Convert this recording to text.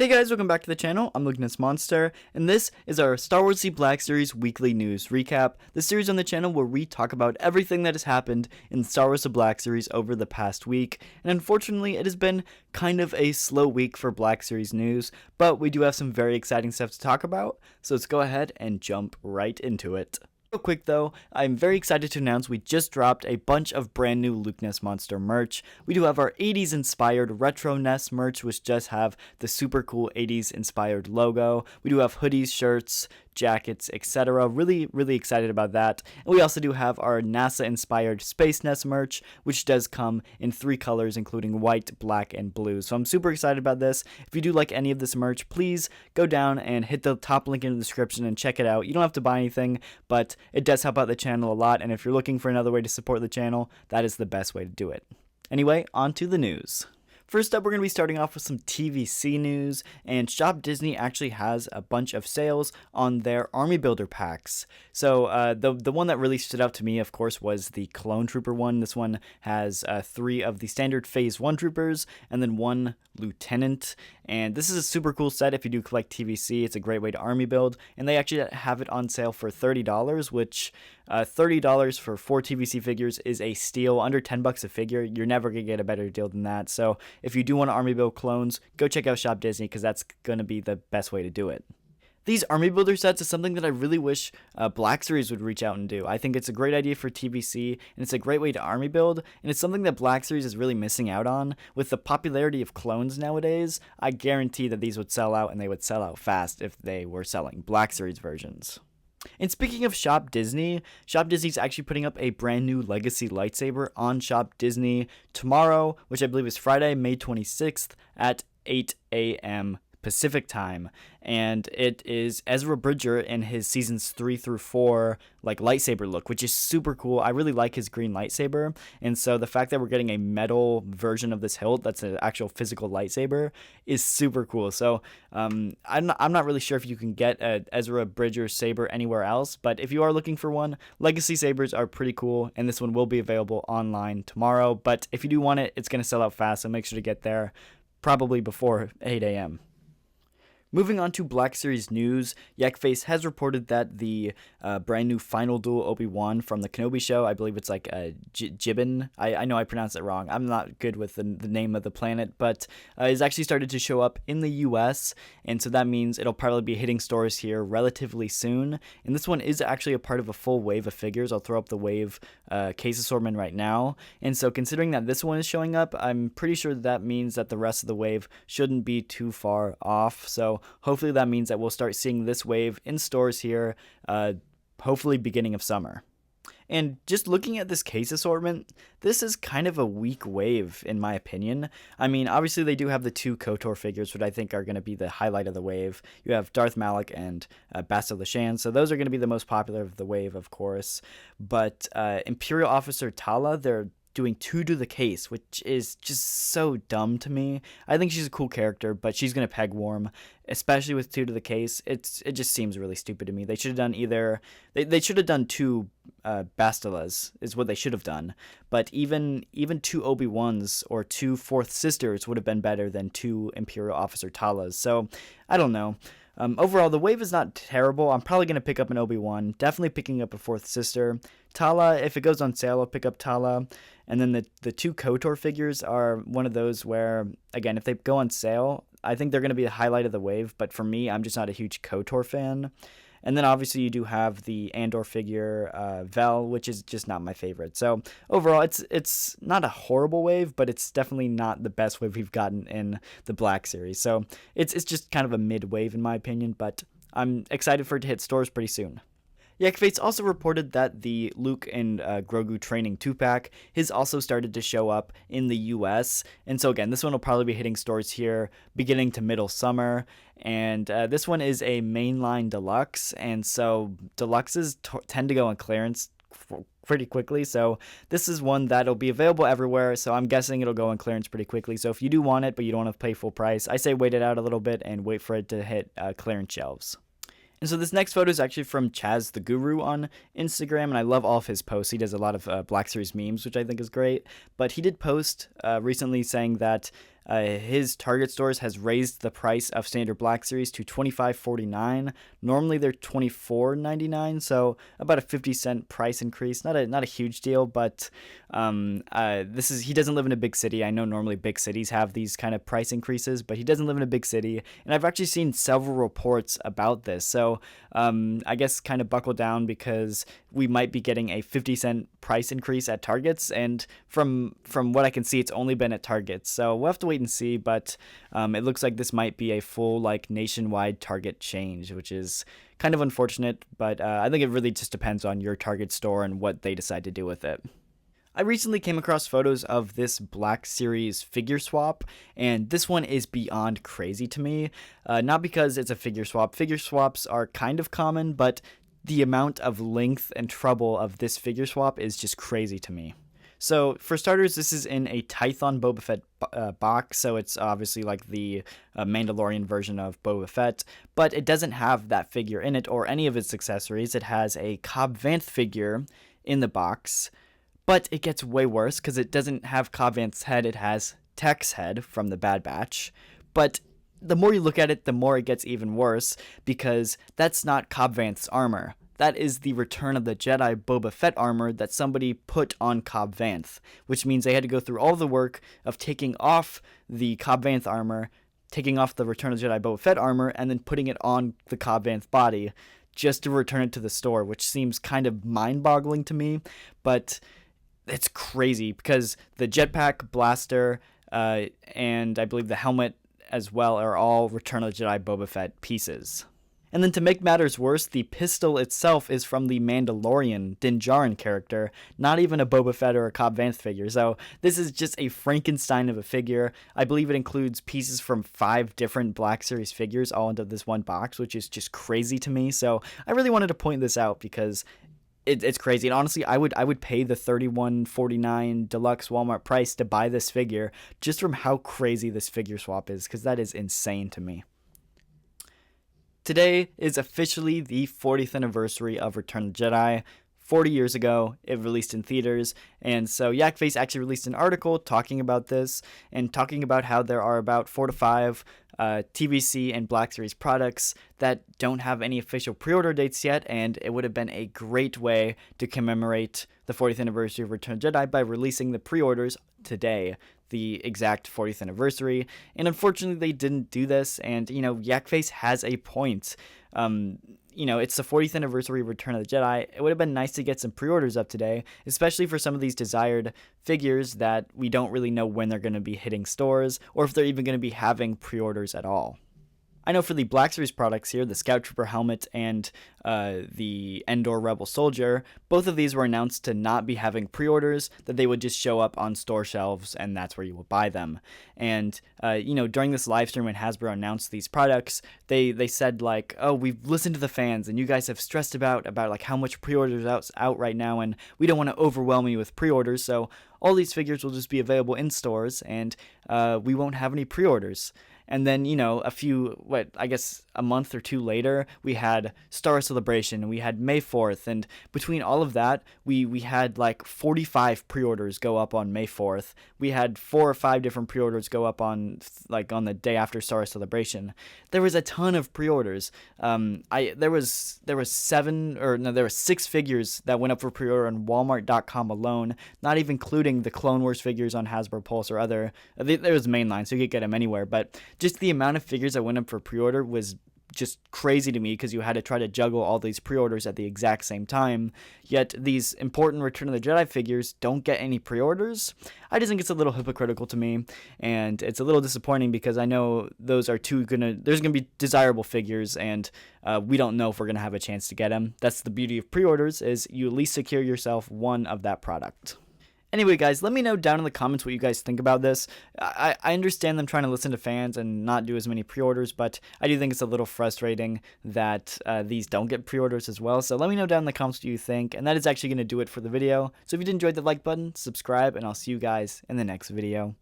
Hey guys, welcome back to the channel. I'm Lugness Monster, and this is our Star Wars The Black Series weekly news recap, the series on the channel where we talk about everything that has happened in Star Wars The Black Series over the past week. And unfortunately, it has been kind of a slow week for Black Series news, but we do have some very exciting stuff to talk about, so let's go ahead and jump right into it. Real quick though, I'm very excited to announce we just dropped a bunch of brand new Luke Ness Monster merch. We do have our 80s inspired retro Ness merch, which does have the super cool 80s inspired logo. We do have hoodies, shirts, jackets, etc. Really excited about that. And we also do have our NASA inspired Space Ness merch, which does come in 3 colors, including white, black, and blue. So I'm super excited about this. If you do like any of this merch, please go down and hit the top link in the description and check it out. You don't have to buy anything, but it does help out the channel a lot. And if you're looking for another way to support the channel, that is the best way to do it. Anyway, on to the news. First up, we're going to be starting off with some TVC news, and Shop Disney actually has a bunch of sales on their Army Builder packs. So the one that really stood out to me, of course, was the Clone Trooper one. This one has 3 of the standard Phase 1 troopers, and then 1 lieutenant. And this is a super cool set if you do collect TVC. It's a great way to army build, and they actually have it on sale for $30, which $30 for 4 TVC figures is a steal. Under $10 a figure, you're never going to get a better deal than that. So if you do want to army build clones, go check out Shop Disney because that's going to be the best way to do it. These army builder sets is something that I really wish Black Series would reach out and do. I think it's a great idea for TVC, and it's a great way to army build, and it's something that Black Series is really missing out on. With the popularity of clones nowadays, I guarantee that these would sell out, and they would sell out fast if they were selling Black Series versions. And speaking of Shop Disney's actually putting up a brand new Legacy lightsaber on Shop Disney tomorrow, which I believe is Friday, May 26th at 8 a.m. Pacific time, and it is Ezra Bridger in his seasons 3 through 4 like lightsaber look, which is super cool. I really like his green lightsaber, and so the fact that we're getting a metal version of this hilt that's an actual physical lightsaber is super cool. So I'm not really sure if you can get a Ezra Bridger saber anywhere else, but if you are looking for one, Legacy sabers are pretty cool, and this one will be available online tomorrow. But if you do want it, it's going to sell out fast, so make sure to get there probably before 8 a.m. Moving on to Black Series news, Yakface has reported that the brand new Final Duel Obi-Wan from the Kenobi show, I believe it's like Jibbin, I know I pronounced it wrong, I'm not good with the name of the planet, but is actually started to show up in the US, and so that means it'll probably be hitting stores here relatively soon, and this one is actually a part of a full wave of figures. I'll throw up the wave case assortment right now, and so considering that this one is showing up, I'm pretty sure that means that the rest of the wave shouldn't be too far off, so hopefully that means that we'll start seeing this wave in stores here, hopefully beginning of summer. And just looking at this case assortment, this is kind of a weak wave in my opinion. I mean, obviously they do have the 2 KOTOR figures, which I think are going to be the highlight of the wave. You have Darth Malak and Bastila Shan, so those are going to be the most popular of the wave, of course. But Imperial Officer Tala, they're doing 2 to the case, which is just so dumb to me. I think she's a cool character, but she's gonna peg warm, especially with 2 to the case. It just seems really stupid to me. They should have done either they should have done 2 Bastilas is what they should have done. But even 2 Obi-Wans or 2 Fourth Sisters would have been better than 2 Imperial Officer Talas. So I don't know. Overall, the wave is not terrible. I'm probably going to pick up an Obi-Wan. Definitely picking up a Fourth Sister. Tala, if it goes on sale, I'll pick up Tala. And then the 2 KOTOR figures are one of those where, again, if they go on sale, I think they're going to be the highlight of the wave. But for me, I'm just not a huge KOTOR fan. And then obviously you do have the Andor figure, Vel, which is just not my favorite. So overall, it's not a horrible wave, but it's definitely not the best wave we've gotten in the Black Series. So it's just kind of a mid-wave in my opinion, but I'm excited for it to hit stores pretty soon. Yakface also reported that the Luke and Grogu training 2-pack has also started to show up in the US. And so again, this one will probably be hitting stores here beginning to middle summer. And this one is a mainline deluxe. And so deluxes tend to go on clearance pretty quickly. So this is one that'll be available everywhere. So I'm guessing it'll go on clearance pretty quickly. So if you do want it, but you don't want to pay full price, I say wait it out a little bit and wait for it to hit clearance shelves. And so this next photo is actually from Chaz the Guru on Instagram, and I love all of his posts. He does a lot of Black Series memes, which I think is great. But he did post recently saying that His Target stores has raised the price of standard Black Series to $25.49. Normally they're $24.99, so about a 50-cent price increase. Not a huge deal, but he doesn't live in a big city. I know normally big cities have these kind of price increases, but he doesn't live in a big city, and I've actually seen several reports about this. So I guess kind of buckle down, because we might be getting a 50-cent price increase at Targets, and from what I can see, it's only been at Targets. So we'll have to wait and see, but it looks like this might be a full nationwide Target change, which is kind of unfortunate, but I think it really just depends on your Target store and what they decide to do with it. I recently came across photos of this Black Series figure swap, and this one is beyond crazy to me. Not because it's a figure swap. Figure swaps are kind of common, but the amount of length and trouble of this figure swap is just crazy to me. So, for starters, this is in a Tython Boba Fett box, so it's obviously like the Mandalorian version of Boba Fett, but it doesn't have that figure in it or any of its accessories. It has a Cobb Vanth figure in the box, but it gets way worse because it doesn't have Cobb Vanth's head, it has Tech's head from the Bad Batch, but the more you look at it, the more it gets even worse, because that's not Cobb Vanth's armor. That is the Return of the Jedi Boba Fett armor that somebody put on Cobb Vanth, which means they had to go through all the work of taking off the Cobb Vanth armor, taking off the Return of the Jedi Boba Fett armor, and then putting it on the Cobb Vanth body just to return it to the store, which seems kind of mind-boggling to me, but it's crazy because the jetpack, blaster, and I believe the helmet as well are all Return of the Jedi Boba Fett pieces. And then to make matters worse, the pistol itself is from the Mandalorian Din Djarin character, not even a Boba Fett or a Cobb Vanth figure. So this is just a Frankenstein of a figure. I believe it includes pieces from 5 different Black Series figures all into this one box, which is just crazy to me. So I really wanted to point this out because it's crazy. And honestly, I would pay the $31.49 deluxe Walmart price to buy this figure just from how crazy this figure swap is, because that is insane to me. Today is officially the 40th anniversary of Return of the Jedi. 40 years ago, it released in theaters, and so Yakface actually released an article talking about this, and talking about how there are about 4 to 5 TVC and Black Series products that don't have any official pre-order dates yet, and it would have been a great way to commemorate the 40th anniversary of Return of the Jedi by releasing the pre-orders today, the exact 40th anniversary. And unfortunately, they didn't do this, and Yakface has a point. It's the 40th anniversary of Return of the Jedi. It would have been nice to get some pre-orders up today, especially for some of these desired figures that we don't really know when they're going to be hitting stores, or if they're even going to be having pre-orders at all. I know for the Black Series products here, the Scout Trooper helmet and the Endor Rebel Soldier, both of these were announced to not be having pre-orders, that they would just show up on store shelves and that's where you will buy them. And, during this live stream when Hasbro announced these products, they said oh, we've listened to the fans and you guys have stressed about how much pre-orders out right now, and we don't want to overwhelm you with pre-orders, so all these figures will just be available in stores and we won't have any pre-orders. And then, a month or 2 later, we had Star Wars Celebration, and we had May 4th, and between all of that, we had 45 pre-orders go up on May 4th. We had 4 or 5 different pre-orders go up on the day after Star Wars Celebration. There was a ton of pre-orders. There were 6 figures that went up for pre-order on Walmart.com alone, not even including the Clone Wars figures on Hasbro Pulse or other. There was mainline, so you could get them anywhere, but just the amount of figures that went up for pre-order was just crazy to me, because you had to try to juggle all these pre-orders at the exact same time, yet these important Return of the Jedi figures don't get any pre-orders. I just think it's a little hypocritical to me, and it's a little disappointing because I know there's gonna be desirable figures, and we don't know if we're gonna have a chance to get them. That's the beauty of pre-orders, is you at least secure yourself one of that product. Anyway, guys, let me know down in the comments what you guys think about this. I understand them trying to listen to fans and not do as many pre-orders, but I do think it's a little frustrating that these don't get pre-orders as well. So let me know down in the comments what you think, and that is actually going to do it for the video. So if you did enjoy, the like button, subscribe, and I'll see you guys in the next video.